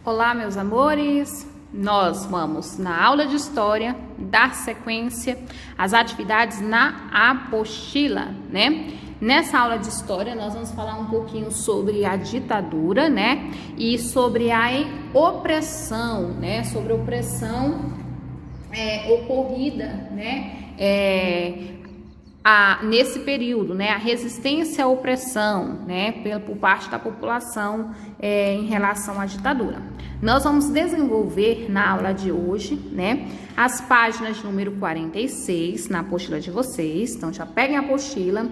Olá, meus amores! Nós vamos, na aula de História, dar sequência às atividades na apostila, né? Nessa aula de História, nós vamos falar um pouquinho sobre a ditadura, né? E sobre a opressão, né? Sobre a opressão ocorrida, né? Nesse período, né, a resistência à opressão, né, por parte da população em relação à ditadura. Nós vamos desenvolver na aula de hoje, né, as páginas número 46 na apostila de vocês. Então, já peguem a apostila,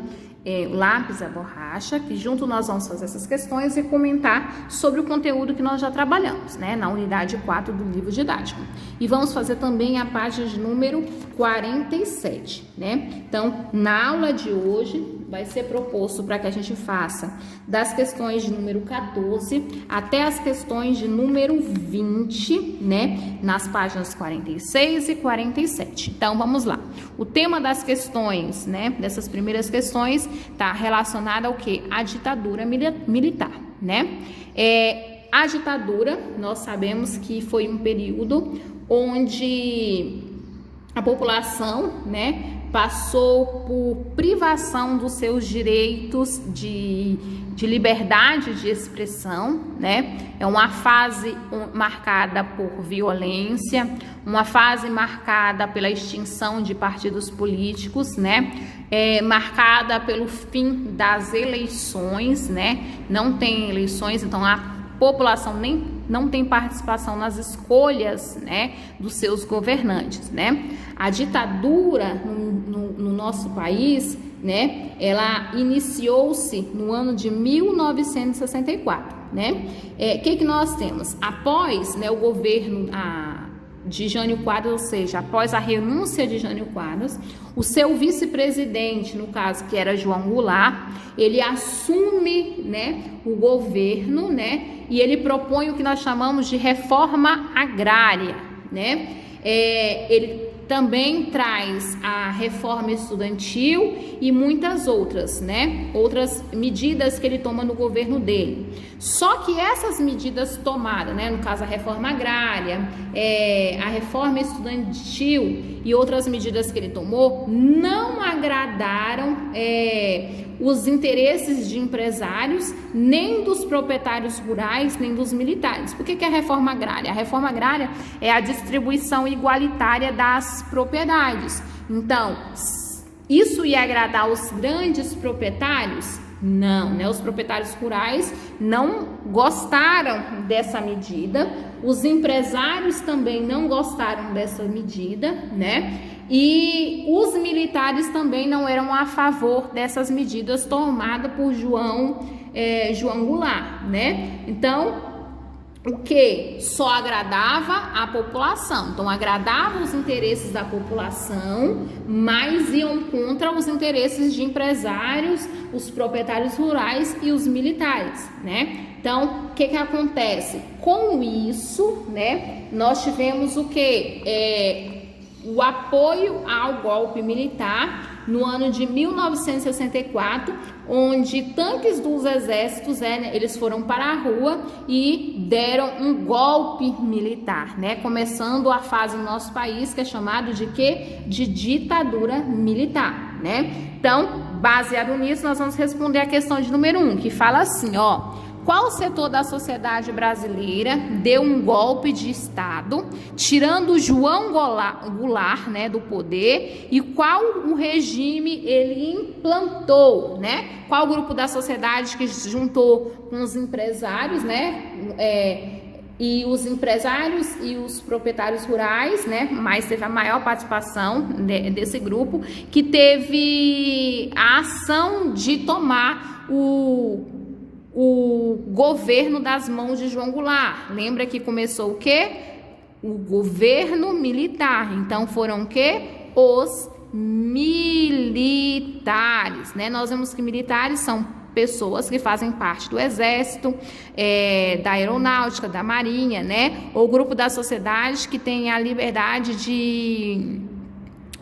lápis e a borracha, que junto nós vamos fazer essas questões e comentar sobre o conteúdo que nós já trabalhamos, né, na unidade 4 do livro didático. E vamos fazer também a página de número 47, né? Então, na aula de hoje, vai ser proposto para que a gente faça das questões de número 14 até as questões de número 20, né? Nas páginas 46 e 47. Então, vamos lá. O tema das questões, né? Dessas primeiras questões, está relacionado ao quê? A ditadura militar, né? A ditadura, nós sabemos que foi um período onde a população, né, passou por privação dos seus direitos de liberdade de expressão, né? É uma fase marcada por violência, uma fase marcada pela extinção de partidos políticos, né? Marcada pelo fim das eleições, né? Não tem eleições, então a população não tem participação nas escolhas, né, dos seus governantes, né? A ditadura no nosso país, né, ela iniciou-se no ano de 1964, né? Que nós temos? Após, né, o governo de Jânio Quadros, ou seja, após a renúncia de Jânio Quadros, o seu vice-presidente, no caso que era João Goulart, ele assume, né, o governo, né, e ele propõe o que nós chamamos de reforma agrária, né? Ele também traz a reforma estudantil e muitas outras, né? Outras medidas que ele toma no governo dele. Só que essas medidas tomadas, né? No caso a reforma agrária, a reforma estudantil e outras medidas que ele tomou, não agradaram os interesses de empresários, nem dos proprietários rurais, nem dos militares. Por que é a reforma agrária? A reforma agrária é a distribuição igualitária das propriedades. Então, isso ia agradar os grandes proprietários? Não, né? Os proprietários rurais não gostaram dessa medida, os empresários também não gostaram dessa medida, né? E os militares também não eram a favor dessas medidas tomadas por João Goulart, né? Então, o que só agradava a população, então agradava os interesses da população, mas iam contra os interesses de empresários, os proprietários rurais e os militares, né? Então, o que acontece? Com isso, né, nós tivemos o que? O apoio ao golpe militar no ano de 1964, onde tanques dos exércitos, eles foram para a rua e deram um golpe militar, né? Começando a fase no nosso país que é chamado de quê? De ditadura militar, né? Então, baseado nisso, nós vamos responder a questão de número 1, que fala assim, ó: qual setor da sociedade brasileira deu um golpe de Estado, tirando João Goulart, né, do poder, e qual o regime ele implantou, né? Qual grupo da sociedade que se juntou com os empresários, né? E os empresários e os proprietários rurais, né? Mas teve a maior participação desse grupo, que teve a ação de tomar o governo das mãos de João Goulart. Lembra que começou o quê? O governo militar. Então foram o quê? Os militares, né? Nós vemos que militares são pessoas que fazem parte do exército, da aeronáutica, da marinha, né? Ou grupo da sociedade que tem a liberdade de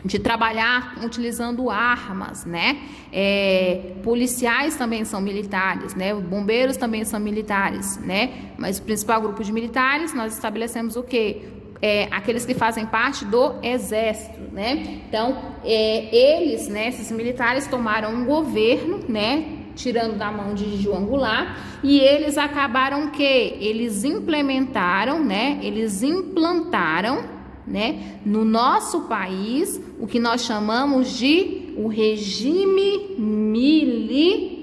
de trabalhar utilizando armas, né? Policiais também são militares, né? Bombeiros também são militares, né? Mas o principal grupo de militares, nós estabelecemos o quê? Aqueles que fazem parte do exército, né? Então, eles, né, esses militares tomaram um governo, né, tirando da mão de João Goulart, e eles acabaram que eles implantaram, né, no nosso país o que nós chamamos de o regime militar.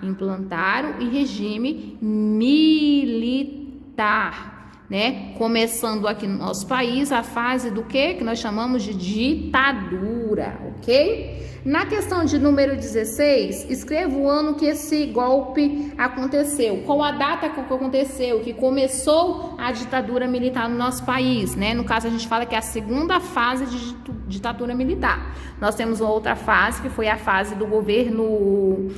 Implantaram o regime militar, né? Começando aqui no nosso país a fase do que nós chamamos de ditadura, ok? Na questão de número 16, escreva o ano que esse golpe aconteceu. Qual a data que aconteceu, que começou a ditadura militar no nosso país, né? No caso, a gente fala que é a segunda fase de ditadura militar. Nós temos uma outra fase, que foi a fase do governo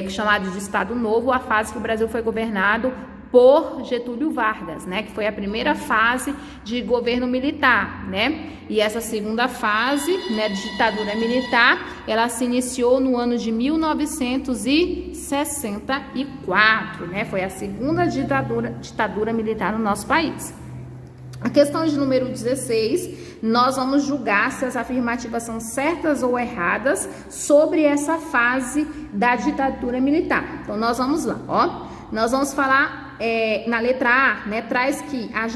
chamado de Estado Novo, a fase que o Brasil foi governado por Getúlio Vargas, né, que foi a primeira fase de governo militar, né? E essa segunda fase, né, de ditadura militar, ela se iniciou no ano de 1964, né? Foi a segunda ditadura militar no nosso país. A questão de número 16, nós vamos julgar se as afirmativas são certas ou erradas sobre essa fase da ditadura militar. Então, nós vamos lá, ó. Nós vamos falar na letra A, né, traz que a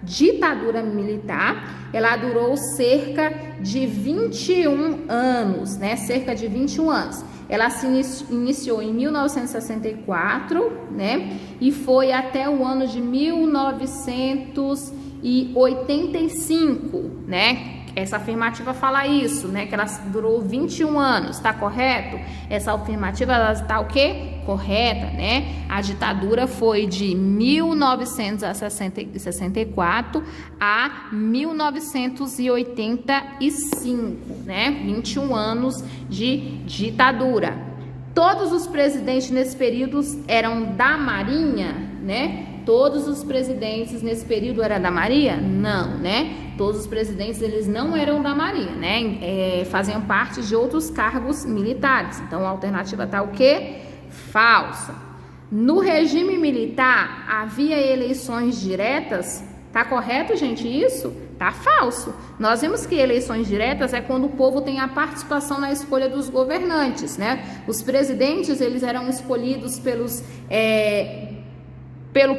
ditadura militar, ela durou cerca de 21 anos, né, cerca de 21 anos. Ela se iniciou em 1964, né, e foi até o ano de 1985, né? Essa afirmativa fala isso, né? Que ela durou 21 anos, tá correto? Essa afirmativa, ela está o quê? Correta, né? A ditadura foi de 1964 a 1985, né? 21 anos de ditadura. Todos os presidentes nesse período eram da Marinha, né? Todos os presidentes nesse período eram da Marinha? Não, né? Todos os presidentes, eles não eram da Marinha, né? Faziam parte de outros cargos militares. Então, a alternativa tá o quê? Falsa. No regime militar, havia eleições diretas? Tá correto, gente, isso? Tá falso. Nós vimos que eleições diretas é quando o povo tem a participação na escolha dos governantes, né? Os presidentes, eles eram escolhidos pelo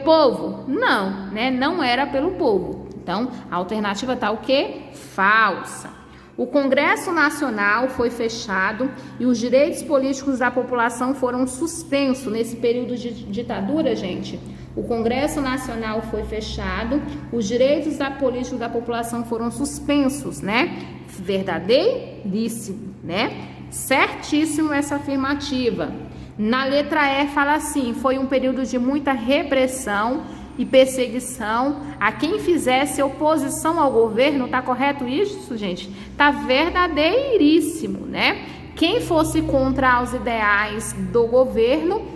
povo? Não, né? Não era pelo povo. Então, a alternativa tá o quê? Falsa. O Congresso Nacional foi fechado e os direitos políticos da população foram suspensos nesse período de ditadura, gente. O Congresso Nacional foi fechado, os direitos políticos da população foram suspensos, né? Verdadeiríssimo, né? Certíssimo essa afirmativa. Na letra E fala assim, foi um período de muita repressão e perseguição a quem fizesse oposição ao governo. Tá correto isso, gente? Tá verdadeiríssimo, né? Quem fosse contra os ideais do governo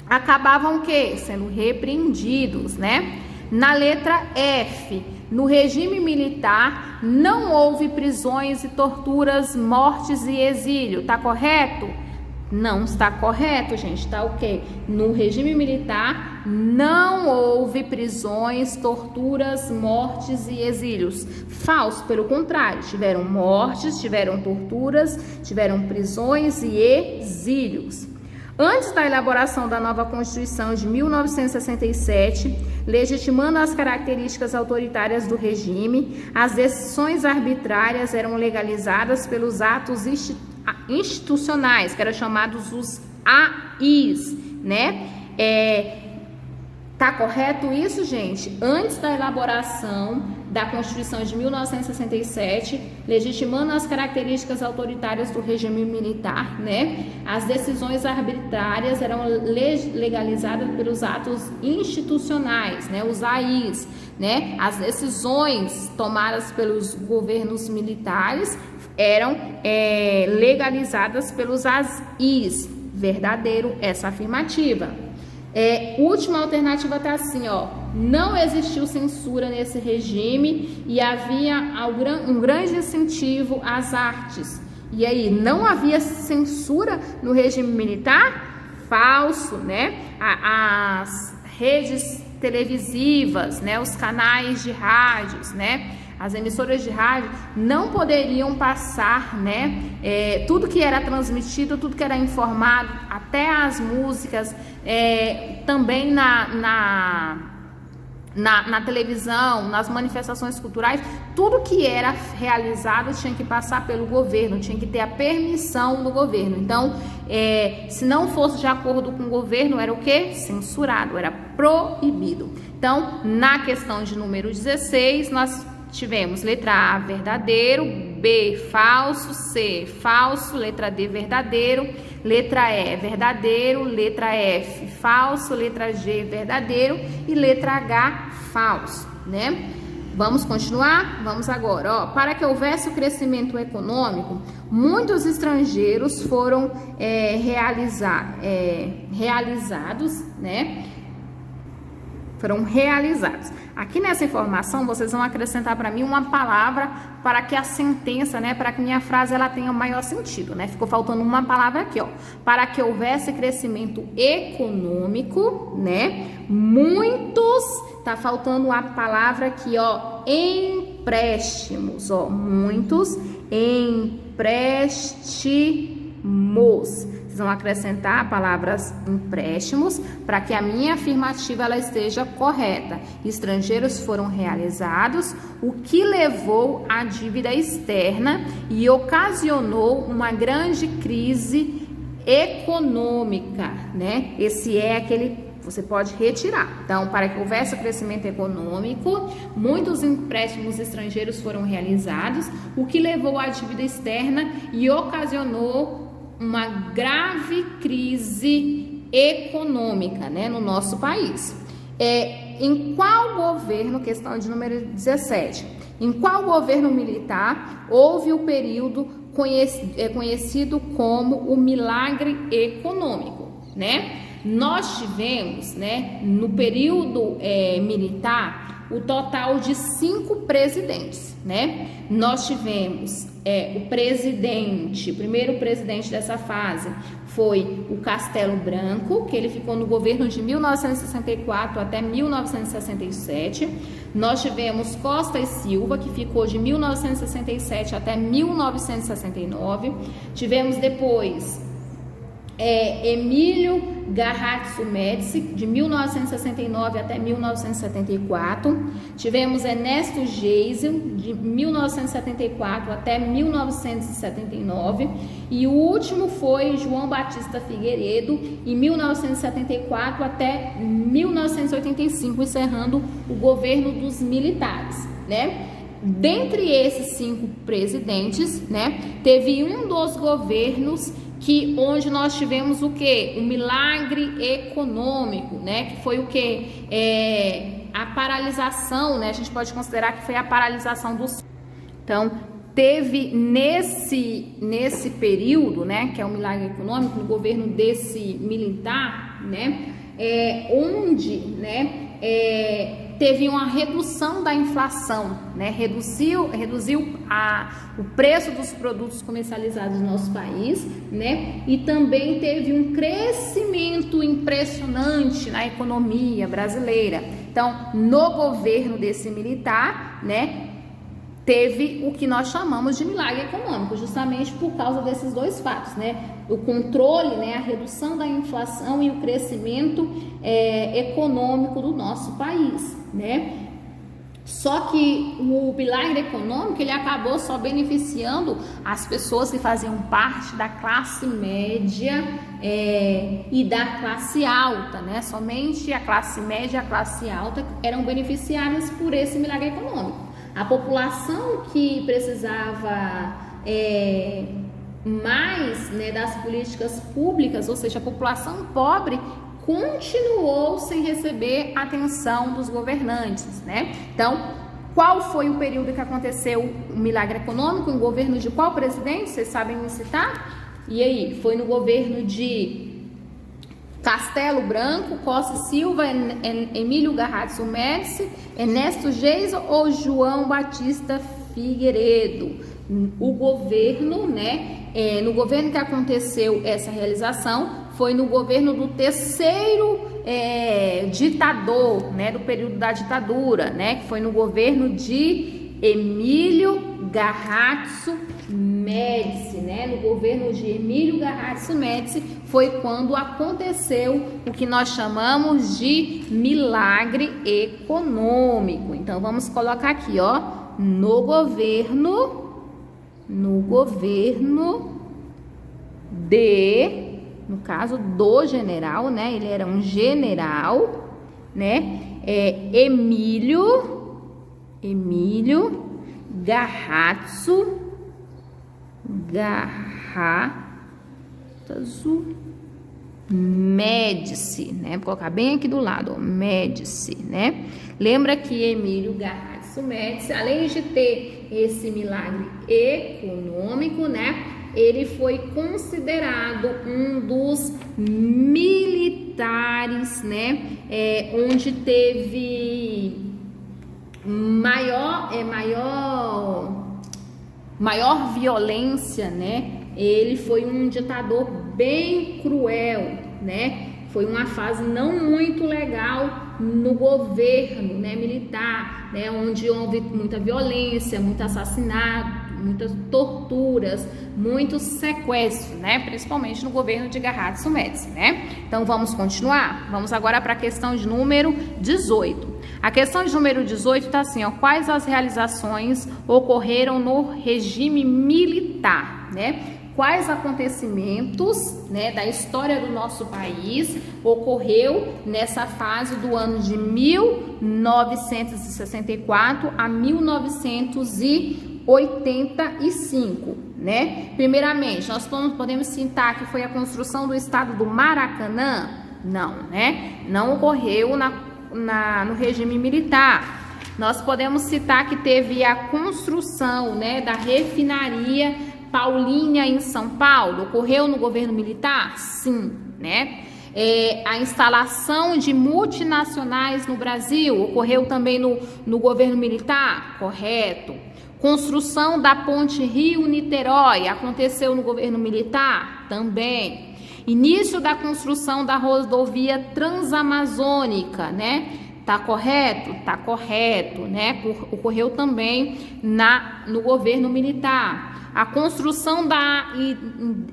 acabavam o quê? Sendo repreendidos, né? Na letra F, no regime militar não houve prisões e torturas, mortes e exílio. Tá correto? Não está correto, gente, tá ok? No regime militar não houve prisões, torturas, mortes e exílios. Falso, pelo contrário, tiveram mortes, tiveram torturas, tiveram prisões e exílios. Antes da elaboração da nova Constituição de 1967, legitimando as características autoritárias do regime, as decisões arbitrárias eram legalizadas pelos atos institucionais, que eram chamados os AIs, né? Tá correto isso, gente? Antes da elaboração da Constituição de 1967, legitimando as características autoritárias do regime militar, né? As decisões arbitrárias eram legalizadas pelos atos institucionais, né? Os AIs, né? As decisões tomadas pelos governos militares eram legalizadas pelos AIs. Verdadeiro essa afirmativa. Última alternativa tá assim, ó. não existiu censura nesse regime e havia um grande incentivo às artes. E aí, não havia censura no regime militar? Falso, né? As redes televisivas, né? Os canais de rádios, né? As emissoras de rádio não poderiam passar, né? Tudo que era transmitido, tudo que era informado, até as músicas, também na televisão, nas manifestações culturais, tudo que era realizado tinha que passar pelo governo, tinha que ter a permissão do governo. Então, se não fosse de acordo com o governo, era o quê? Censurado, era proibido. Então, na questão de número 16, nós tivemos letra A, verdadeiro, B, falso, C, falso, letra D, verdadeiro, letra E, verdadeiro, letra F, falso, letra G, verdadeiro e letra H, falso, né? Vamos continuar? Vamos agora, ó. Para que houvesse o crescimento econômico, muitos estrangeiros foram realizados, né? Foram realizados. Aqui nessa informação, vocês vão acrescentar para mim uma palavra para que a sentença, né, para que minha frase ela tenha maior sentido, né? Ficou faltando uma palavra aqui, ó. Para que houvesse crescimento econômico, né? Muitos, tá faltando a palavra aqui, ó, empréstimos, ó. Muitos empréstimos. Vocês vão acrescentar palavras empréstimos para que a minha afirmativa ela esteja correta. Estrangeiros foram realizados, o que levou à dívida externa e ocasionou uma grande crise econômica, né? Esse é aquele você pode retirar. Então, para que houvesse o crescimento econômico, muitos empréstimos estrangeiros foram realizados, o que levou à dívida externa e ocasionou uma grave crise econômica, né, no nosso país. Em qual governo, questão de número 17, em qual governo militar houve o período conhecido como o milagre econômico, né? Nós tivemos, né, no período militar, o total de 5 presidentes, né? Nós tivemos o primeiro presidente dessa fase foi o Castelo Branco, que ele ficou no governo de 1964 até 1967. Nós tivemos Costa e Silva, que ficou de 1967 até 1969. Tivemos depois Emílio Garratso Médici, de 1969 até 1974. Tivemos Ernesto Geisel, de 1974 até 1979. E o último foi João Batista Figueiredo, em 1974 até 1985, encerrando o governo dos militares, né? Dentre esses 5 presidentes, né, teve um dos governos onde nós tivemos o que? O milagre econômico, né? Que foi o que? A paralisação, né? A gente pode considerar que foi a paralisação dos... Então, teve nesse período, né? Que é o milagre econômico, no governo desse militar, né? Onde, né? Teve uma redução da inflação, né? Reduziu o preço dos produtos comercializados no nosso país, né? E também teve um crescimento impressionante na economia brasileira. Então, no governo desse militar, né? Teve o que nós chamamos de milagre econômico, justamente por causa desses dois fatos, né? O controle, né? A redução da inflação e o crescimento econômico do nosso país, né? Só que o milagre econômico, ele acabou só beneficiando as pessoas que faziam parte da classe média e da classe alta, né? Somente a classe média e a classe alta eram beneficiadas por esse milagre econômico. A população que precisava mais, né, das políticas públicas, ou seja, a população pobre, continuou sem receber atenção dos governantes, né? Então, qual foi o período que aconteceu o milagre econômico? Em governo de qual presidente? Vocês sabem me citar? E aí? Foi no governo de Castelo Branco, Costa Silva, Emílio Garratzo Médici, Ernesto Geisel ou João Batista Figueiredo? O governo, né? No governo que aconteceu essa realização foi no governo do terceiro ditador, né? Do período da ditadura, né? Que foi no governo de Emílio Garratzo Médici, né? No governo de Emílio Garratzo Médici foi quando aconteceu o que nós chamamos de milagre econômico. Então vamos colocar aqui, ó, no governo de, no caso do general, né? Ele era um general, né? Emílio Garratzo Médici, né? Vou colocar bem aqui do lado, ó, Médici, né? Lembra que Emílio Garratzo Médici, além de ter esse milagre econômico, né? Ele foi considerado um dos militares, né? Onde teve maior violência, né? Ele foi um ditador bem cruel, né? Foi uma fase não muito legal no governo, né, militar, né? Onde houve muita violência, muito assassinato, muitas torturas, muitos sequestros, né? Principalmente no governo de Garratzo Médici, né? Então vamos continuar? Vamos agora para a questão de número 18. A questão de número 18 está assim, ó, quais as realizações ocorreram no regime militar, né? Quais acontecimentos, né, da história do nosso país ocorreu nessa fase do ano de 1964 a 1985, né? Primeiramente, nós podemos citar que foi a construção do estado do Maracanã? Não, né? Não ocorreu no regime militar. Nós podemos citar que teve a construção, né, da refinaria Paulínia em São Paulo, ocorreu no governo militar? Sim, né? A instalação de multinacionais no Brasil ocorreu também no governo militar? Correto. Construção da ponte Rio-Niterói aconteceu no governo militar? Também. Início da construção da rodovia Transamazônica, né? Tá correto? Tá correto, né? Ocorreu também no governo militar. A construção da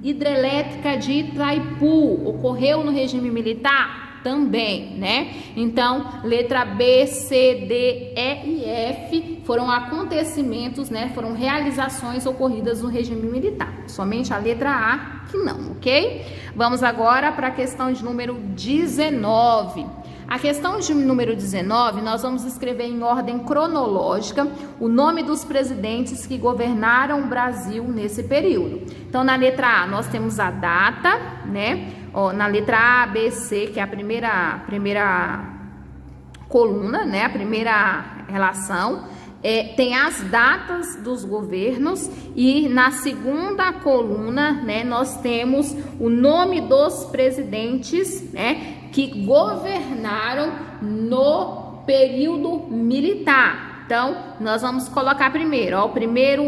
hidrelétrica de Itaipu ocorreu no regime militar? Também, né? Então, letra B, C, D, E e F foram acontecimentos, né? Foram realizações ocorridas no regime militar. Somente a letra A que não, ok? Vamos agora para a questão de número 19. A questão de número 19, nós vamos escrever em ordem cronológica o nome dos presidentes que governaram o Brasil nesse período. Então, na letra A, nós temos a data, né? Na letra A, B, C, que é a primeira coluna, né? A primeira relação. Tem as datas dos governos e na segunda coluna, né, nós temos o nome dos presidentes, né, que governaram no período militar. Então, nós vamos colocar primeiro, ó, o primeiro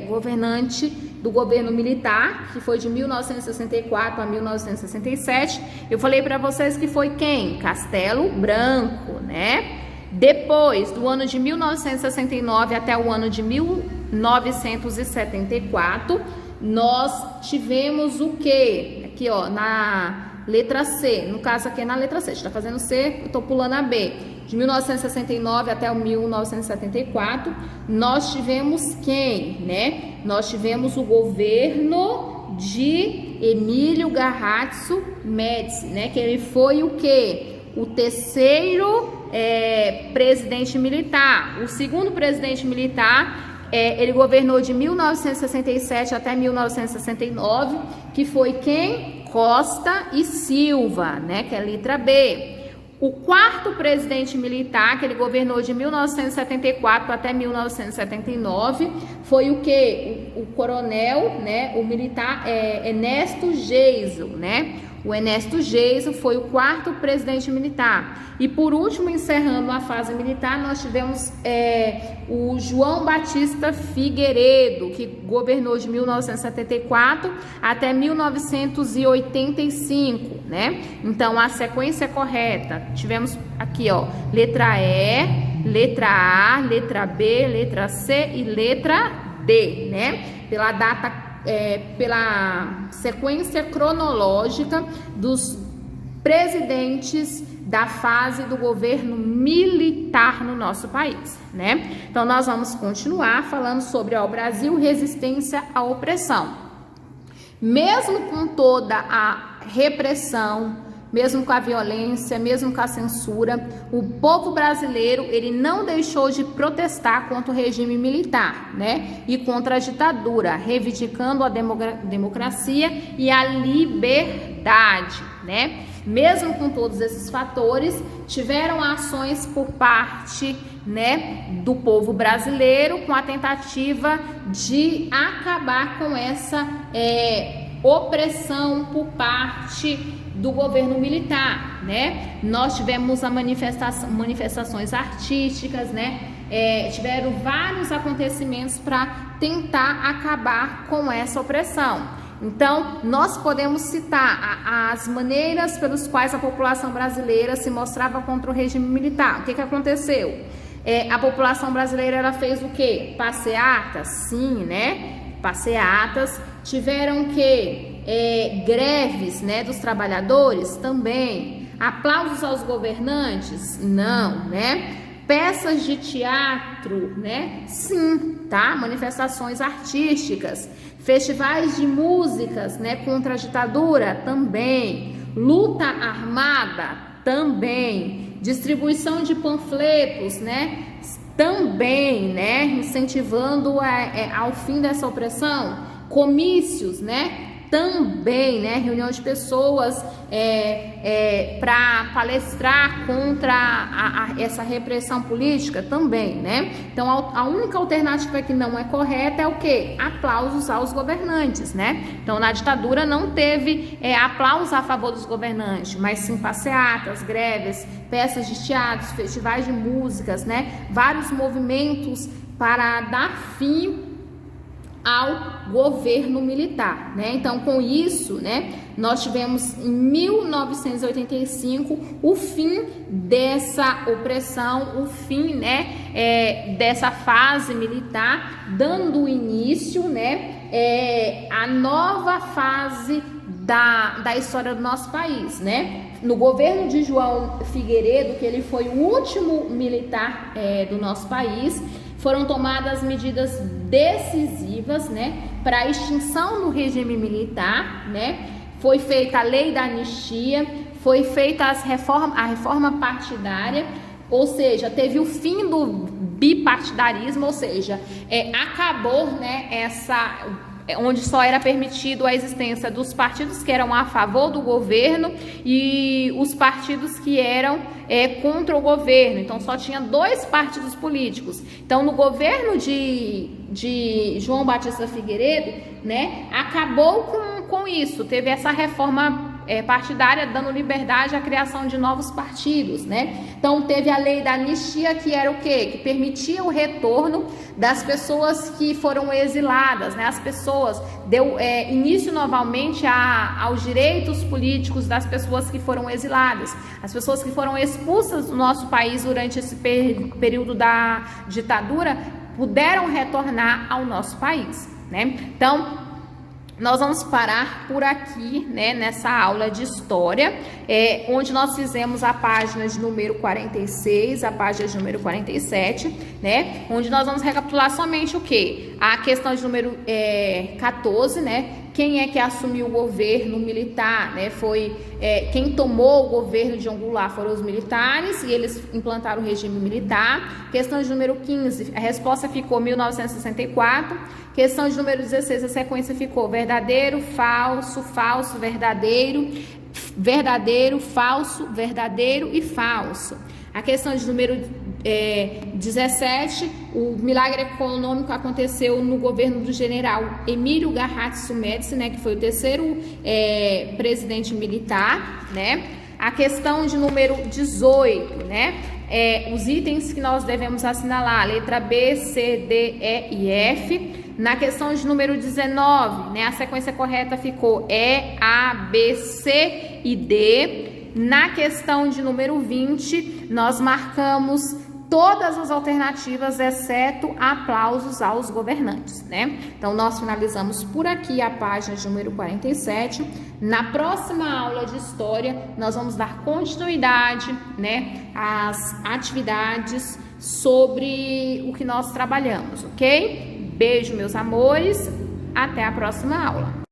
governante do governo militar, que foi de 1964 a 1967. Eu falei para vocês que foi quem? Castelo Branco, né? Depois, do ano de 1969 até o ano de 1974, nós tivemos o quê? Aqui, ó, na letra C. No caso aqui é na letra C. A gente tá fazendo C, eu tô pulando a B. De 1969 até o 1974, nós tivemos quem, né? Nós tivemos o governo de Emílio Garratzo Médici, né? Que ele foi o quê? O terceiro presidente militar. O segundo presidente militar, ele governou de 1967 até 1969, que foi quem? Costa e Silva, né? Que é a letra B. O quarto presidente militar, que ele governou de 1974 até 1979, foi o quê? O coronel, né? O militar Ernesto Geisel, né? O Ernesto Geisel foi o 4º presidente militar. E por último, encerrando a fase militar, nós tivemos o João Batista Figueiredo, que governou de 1974 até 1985, né? Então, a sequência correta, tivemos aqui, ó, letra E, letra A, letra B, letra C e letra D, né? Pela data, pela sequência cronológica dos presidentes da fase do governo militar no nosso país, né? Então, nós vamos continuar falando sobre o Brasil, resistência à opressão. Mesmo com toda a repressão, mesmo com a violência, mesmo com a censura, o povo brasileiro, ele não deixou de protestar contra o regime militar, né? E contra a ditadura, reivindicando a democracia e a liberdade, né? Mesmo com todos esses fatores, tiveram ações por parte, né, do povo brasileiro com a tentativa de acabar com essa opressão por parte do governo militar, né? Nós tivemos manifestações artísticas, né? Tiveram vários acontecimentos para tentar acabar com essa opressão. Então, nós podemos citar as maneiras pelas quais a população brasileira se mostrava contra o regime militar. O que aconteceu? A população brasileira, ela fez o quê? Passeatas? Sim, né? Passeatas. Tiveram que greves, né, dos trabalhadores? Também. Aplausos aos governantes? Não, né? Peças de teatro, né? Sim, tá? Manifestações artísticas. Festivais de músicas, né, contra a ditadura? Também. Luta armada? Também. Distribuição de panfletos, né? Também, né? Incentivando ao fim dessa opressão. Comícios, né? Também, né? Reunião de pessoas para palestrar contra essa repressão política, também, né? Então, a única alternativa que não é correta é o quê? Aplausos aos governantes, né? Então, na ditadura não teve aplausos a favor dos governantes, mas sim passeatas, greves, peças de teatro, festivais de músicas, né? Vários movimentos para dar fim ao governo militar, né? Então, com isso, né, nós tivemos em 1985 o fim dessa opressão, o fim, né, dessa fase militar, dando início, né, à nova fase da história do nosso país, né? No governo de João Figueiredo, que ele foi o último militar do nosso país, foram tomadas medidas decisivas, né, para a extinção do regime militar, né? Foi feita a lei da anistia, foi feita a reforma partidária, ou seja, teve o fim do bipartidarismo, ou seja, acabou, né, onde só era permitido a existência dos partidos que eram a favor do governo e os partidos que eram contra o governo. Então, só tinha 2 partidos políticos. Então, no governo de João Batista Figueiredo, né, acabou com isso. Teve essa reforma partidária dando liberdade à criação de novos partidos, né? Então, teve a lei da anistia, que era o quê? Que permitia o retorno das pessoas que foram exiladas, né? As pessoas, deu início novamente aos direitos políticos das pessoas que foram exiladas. As pessoas que foram expulsas do nosso país durante esse período da ditadura puderam retornar ao nosso país, né? Então, nós vamos parar por aqui, né, nessa aula de história, onde nós fizemos a página de número 46, a página de número 47, né, onde nós vamos recapitular somente o quê? A questão de número 14, né, quem é que assumiu o governo militar, né, foi quem tomou o governo de João Goulart foram os militares e eles implantaram o regime militar. Questão de número 15, a resposta ficou 1964. Questão de número 16, a sequência ficou verdadeiro, falso, falso, verdadeiro, verdadeiro, falso, verdadeiro e falso. A questão de número 17, o milagre econômico aconteceu no governo do general Emílio Garratz Médici, né, que foi o terceiro presidente militar, né? A questão de número 18, né? Os itens que nós devemos assinalar, letra B, C, D, E e F. Na questão de número 19, né, a sequência correta ficou E, A, B, C e D. Na questão de número 20, nós marcamos todas as alternativas, exceto aplausos aos governantes, né? Então, nós finalizamos por aqui a página de número 47. Na próxima aula de História, nós vamos dar continuidade, né, às atividades sobre o que nós trabalhamos, ok? Beijo, meus amores. Até a próxima aula.